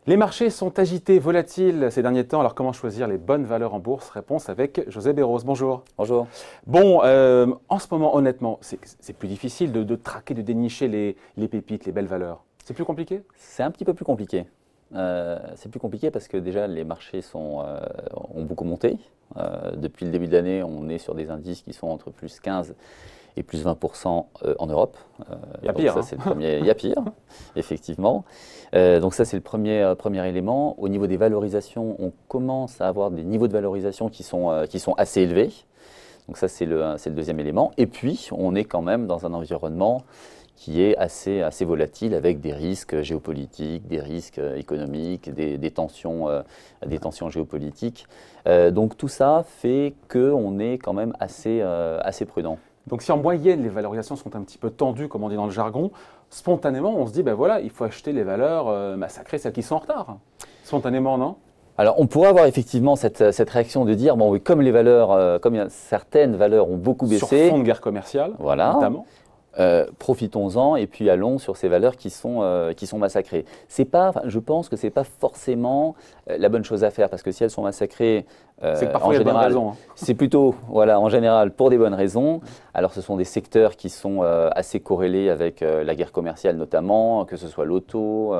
Les marchés sont agités, volatiles ces derniers temps. Alors comment choisir les bonnes valeurs en bourse? Réponse avec José Béros. Bonjour. Bonjour. Bon, en ce moment, honnêtement, c'est plus difficile de traquer, de dénicher les pépites, les belles valeurs. C'est plus compliqué? C'est un petit peu plus compliqué. C'est plus compliqué parce que déjà les marchés ont beaucoup monté. Depuis le début de l'année, on est sur des indices qui sont entre plus 15 et plus 20% en Europe. Il y a pire. Ça, c'est le premier. Il y a pire, effectivement. Donc ça, c'est le premier élément. Au niveau des valorisations, on commence à avoir des niveaux de valorisation qui sont assez élevés. Donc ça, c'est le deuxième élément. Et puis, on est quand même dans un environnement qui est assez volatile avec des risques géopolitiques, des risques économiques, des tensions géopolitiques. Donc tout ça fait qu'on est quand même assez prudent. Donc si en moyenne les valorisations sont un petit peu tendues, comme on dit dans le jargon, spontanément on se dit, ben voilà, il faut acheter les valeurs massacrées, celles qui sont en retard. Spontanément, non? Alors on pourrait avoir effectivement cette réaction de dire, bon oui, comme les valeurs, certaines valeurs ont beaucoup baissé. Sur fond de guerre commerciale, voilà, notamment. Profitons-en et puis allons sur ces valeurs qui sont massacrées. Je pense que ce n'est pas forcément la bonne chose à faire parce que si elles sont massacrées, c'est que parfois il y a de bonnes raisons. C'est plutôt, voilà, en général, pour des bonnes raisons. Alors ce sont des secteurs qui sont assez corrélés avec la guerre commerciale notamment, que ce soit l'auto,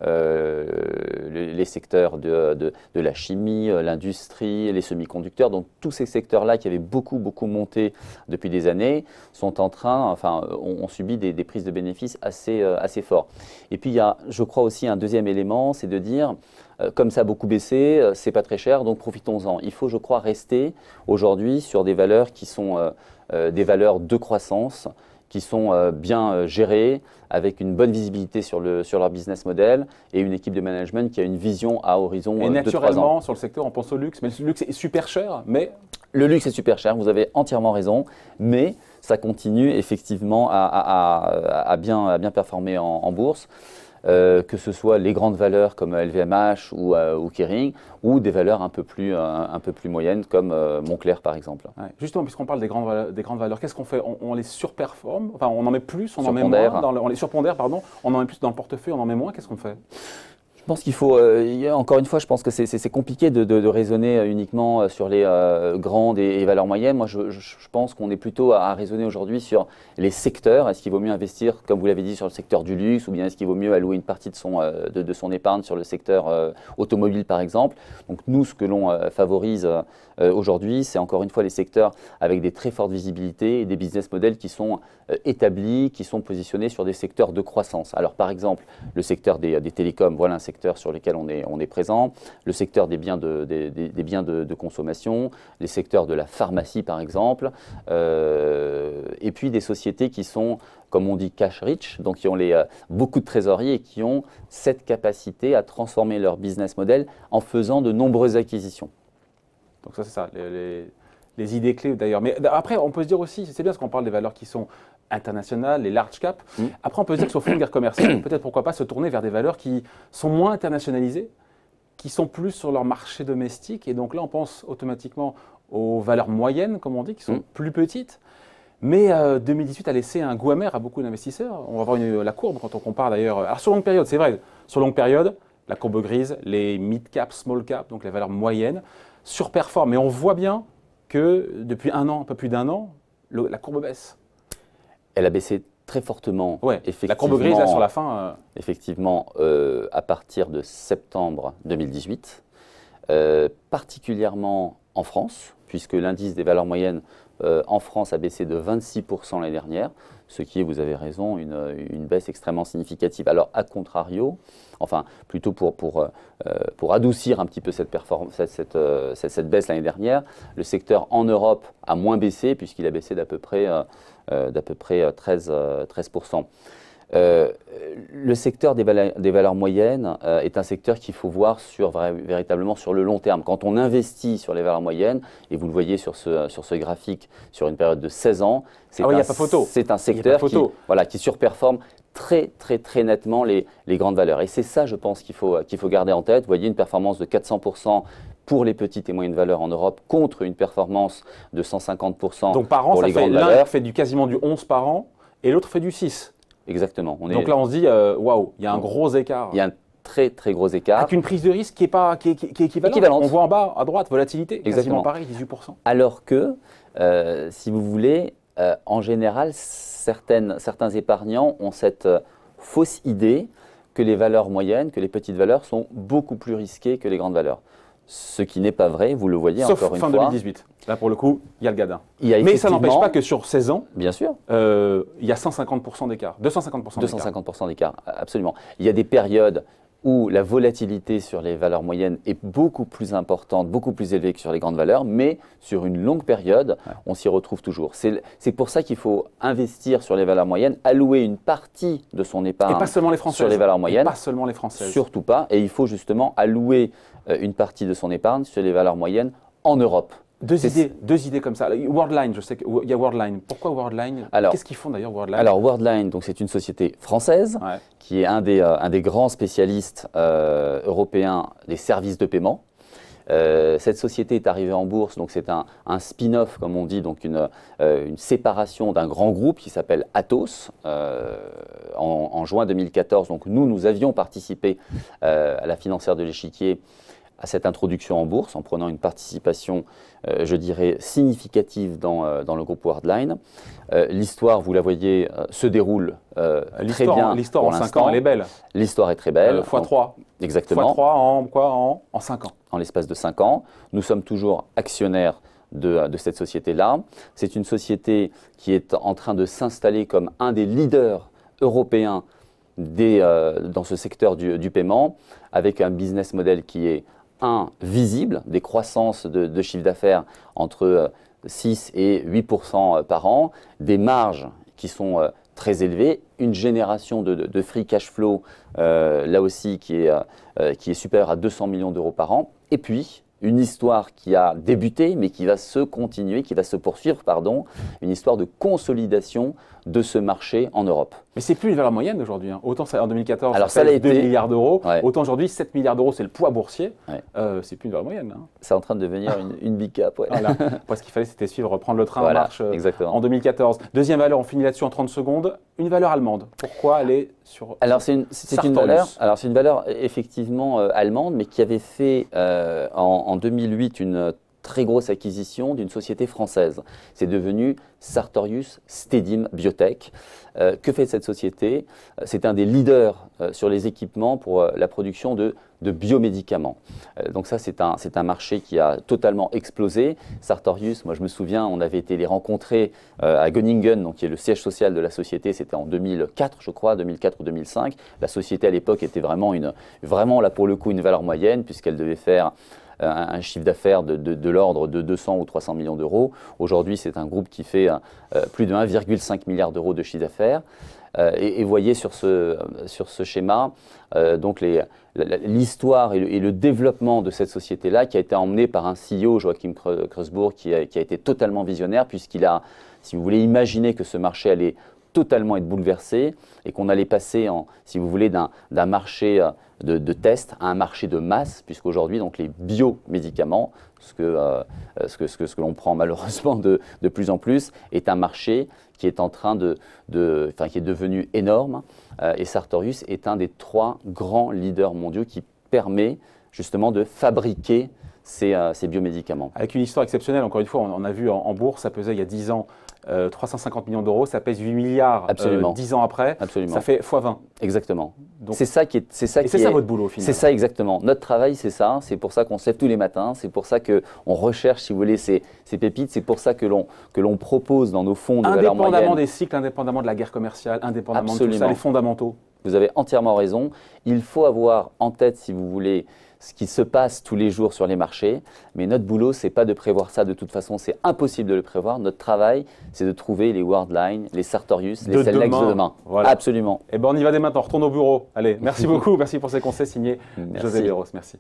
les secteurs de la chimie, l'industrie, les semi-conducteurs. Donc tous ces secteurs-là qui avaient beaucoup monté depuis des années sont en train, ont subi des prises de bénéfices assez forts. Et puis il y a, je crois aussi, un deuxième élément, c'est de dire, comme ça a beaucoup baissé, c'est pas très cher, donc profitons-en. Il faut, je crois, rester aujourd'hui sur des valeurs qui sont des valeurs de croissance, qui sont bien gérées, avec une bonne visibilité sur leur business model et une équipe de management qui a une vision à horizon de 3 ans. Et naturellement, sur le secteur, on pense au luxe, mais le luxe est super cher, mais... Le luxe est super cher, vous avez entièrement raison, mais ça continue effectivement à bien performer en bourse. Que ce soit les grandes valeurs comme LVMH ou Kering, ou des valeurs un peu plus moyennes comme Moncler par exemple. Ouais. Justement, puisqu'on parle des grandes valeurs, qu'est-ce qu'on fait? On les surperforme, enfin on en met plus, on en met moins, on les surpondère, pardon, on en met plus dans le portefeuille, on en met moins, qu'est-ce qu'on fait? Je pense qu'il faut, encore une fois, je pense que c'est compliqué de raisonner uniquement sur les grandes et valeurs moyennes. Moi, je pense qu'on est plutôt à raisonner aujourd'hui sur les secteurs. Est-ce qu'il vaut mieux investir, comme vous l'avez dit, sur le secteur du luxe ou bien est-ce qu'il vaut mieux allouer une partie de son épargne sur le secteur automobile, par exemple? Donc nous, ce que l'on favorise aujourd'hui, c'est encore une fois les secteurs avec des très fortes visibilités et des business models qui sont établis, qui sont positionnés sur des secteurs de croissance. Alors, par exemple, le secteur des télécoms, voilà un secteur sur lesquels on est présent, le secteur des biens de consommation, les secteurs de la pharmacie par exemple, et puis des sociétés qui sont, comme on dit, cash rich, donc qui ont beaucoup de trésorerie et qui ont cette capacité à transformer leur business model en faisant de nombreuses acquisitions. Donc ça c'est ça, les idées clés d'ailleurs. Mais après on peut se dire aussi, c'est bien parce qu'on parle des valeurs qui sont internationales, les large cap. Après on peut se dire que sur fond de guerre commerciale, peut-être pourquoi pas se tourner vers des valeurs qui sont moins internationalisées, qui sont plus sur leur marché domestique. Et donc là on pense automatiquement aux valeurs moyennes, comme on dit, qui sont plus petites. Mais 2018 a laissé un goût amer à beaucoup d'investisseurs. On va voir la courbe quand on compare d'ailleurs. Alors sur longue période, c'est vrai, sur longue période, la courbe grise, les mid cap, small cap, donc les valeurs moyennes, surperforment. Mais on voit bien que depuis un an, un peu plus d'un an, la courbe baisse. Elle a baissé très fortement. Ouais, la courbe grise, là, sur la fin. Effectivement, à partir de septembre 2018, particulièrement en France, puisque l'indice des valeurs moyennes en France a baissé de 26% l'année dernière, ce qui est, vous avez raison, une baisse extrêmement significative. Alors, à contrario, enfin, plutôt pour adoucir un petit peu cette baisse l'année dernière, le secteur en Europe a moins baissé, puisqu'il a baissé d'à peu près 13%. Le secteur des valeurs moyennes est un secteur qu'il faut voir véritablement sur le long terme. Quand on investit sur les valeurs moyennes, et vous le voyez sur ce graphique sur une période de 16 ans, c'est un secteur qui surperforme très nettement les grandes valeurs. Et c'est ça, je pense, qu'il faut garder en tête. Vous voyez une performance de 400% pour les petites et moyennes valeurs en Europe contre une performance de 150% Donc par an, pour les grandes valeurs. L'un fait quasiment du 11 par an et l'autre fait du 6. Exactement. Donc là, on se dit, waouh, il y a un gros écart. Il y a un très très gros écarts. Avec une prise de risque qui est équivalente. On voit en bas à droite, volatilité, quasiment pareil, 18%. Alors que, si vous voulez, en général, certains épargnants ont cette fausse idée que les valeurs moyennes, que les petites valeurs sont beaucoup plus risquées que les grandes valeurs. Ce qui n'est pas vrai, vous le voyez encore une fois. Sauf fin 2018. Là, pour le coup, il y a le gadin. Mais ça n'empêche pas que sur 16 ans, bien sûr, il y a 150% d'écart, 250% d'écart. 250% d'écart, absolument. Il y a des périodes où la volatilité sur les valeurs moyennes est beaucoup plus importante, beaucoup plus élevée que sur les grandes valeurs, mais sur une longue période, on s'y retrouve toujours. C'est pour ça qu'il faut investir sur les valeurs moyennes, allouer une partie de son épargne et pas seulement les françaises, sur les valeurs moyennes. Et pas seulement les françaises. Surtout pas. Et il faut justement allouer une partie de son épargne sur les valeurs moyennes en Europe. Deux idées comme ça. Worldline, je sais qu'il y a Worldline. Pourquoi Worldline? Qu'est-ce qu'ils font d'ailleurs Worldline? Alors Worldline, c'est une société française qui est un des grands spécialistes européens des services de paiement. Cette société est arrivée en bourse, donc c'est un spin-off, comme on dit, donc une séparation d'un grand groupe qui s'appelle Atos en juin 2014. Donc nous avions participé à la financière de l'échiquier à cette introduction en bourse en prenant une participation, je dirais, significative dans le groupe Worldline. L'histoire, vous la voyez, se déroule très bien. L'histoire en 5 ans, elle est belle. L'histoire est très belle. x3. Exactement. x3 en 5 ans. En l'espace de 5 ans. Nous sommes toujours actionnaires de cette société-là. C'est une société qui est en train de s'installer comme un des leaders européens dans ce secteur du paiement, avec un business model qui est visible, des croissances de chiffre d'affaires entre 6 et 8% par an, des marges qui sont très élevées, une génération de free cash flow là aussi qui est supérieure à 200 millions d'euros par an, et puis une histoire qui a débuté mais qui va se continuer, qui va se poursuivre, une histoire de consolidation de ce marché en Europe. Mais c'est plus une valeur moyenne aujourd'hui. Autant en 2014, alors, ça pèse 2 milliards d'euros. Autant aujourd'hui, 7 milliards d'euros, c'est le poids boursier. C'est plus une valeur moyenne. C'est en train de devenir une big cap. Voilà. Ce qu'il fallait, c'était prendre le train en marche en 2014. Deuxième valeur, on finit là-dessus en 30 secondes. Une valeur allemande. Pourquoi elle est sur Alors, c'est une valeur effectivement allemande, mais qui avait fait en 2008 une très grosse acquisition d'une société française. C'est devenu Sartorius Stedim Biotech. Que fait cette société? C'est un des leaders sur les équipements pour la production de biomédicaments. Donc ça, c'est un marché qui a totalement explosé. Sartorius, moi je me souviens, on avait été les rencontrer à Göttingen, donc qui est le siège social de la société. C'était en 2004, je crois, 2004 ou 2005. La société à l'époque était vraiment là pour le coup une valeur moyenne, puisqu'elle devait faire un chiffre d'affaires de l'ordre de 200 ou 300 millions d'euros. Aujourd'hui, c'est un groupe qui fait plus de 1,5 milliard d'euros de chiffre d'affaires. Et voyez sur ce schéma donc l'histoire et le développement de cette société-là qui a été emmené par un CEO, Joachim Kreuzburg, qui a été totalement visionnaire puisqu'il a, si vous voulez, imaginé que ce marché allait totalement être bouleversé et qu'on allait passer, si vous voulez, d'un marché de test à un marché de masse, puisqu'aujourd'hui, donc les biomédicaments, ce que l'on prend malheureusement de plus en plus, est un marché qui est en train qui est devenu énorme. Et Sartorius est un des 3 grands leaders mondiaux qui permet justement de fabriquer ces biomédicaments. Avec une histoire exceptionnelle, encore une fois, on a vu en bourse, ça pesait il y a 10 ans 350 millions d'euros, ça pèse 8 milliards 10 ans après, ça fait x20. Exactement. Donc, c'est ça votre boulot au final. C'est ça exactement. Notre travail, c'est ça. C'est pour ça qu'on se lève tous les matins. C'est pour ça qu'on recherche, si vous voulez, ces pépites. C'est pour ça que l'on propose dans nos fonds de valeur moyenne. Indépendamment des cycles, indépendamment de la guerre commerciale, indépendamment de tout ça, les fondamentaux. Vous avez entièrement raison. Il faut avoir en tête, si vous voulez, ce qui se passe tous les jours sur les marchés. Mais notre boulot, ce n'est pas de prévoir ça de toute façon. C'est impossible de le prévoir. Notre travail, c'est de trouver les Worldline, les Sartorius, les Cellnex de demain. Voilà. Absolument. Et on y va dès maintenant. On retourne au bureau. Allez, merci beaucoup. Merci pour ces conseils signés José Béros. Merci.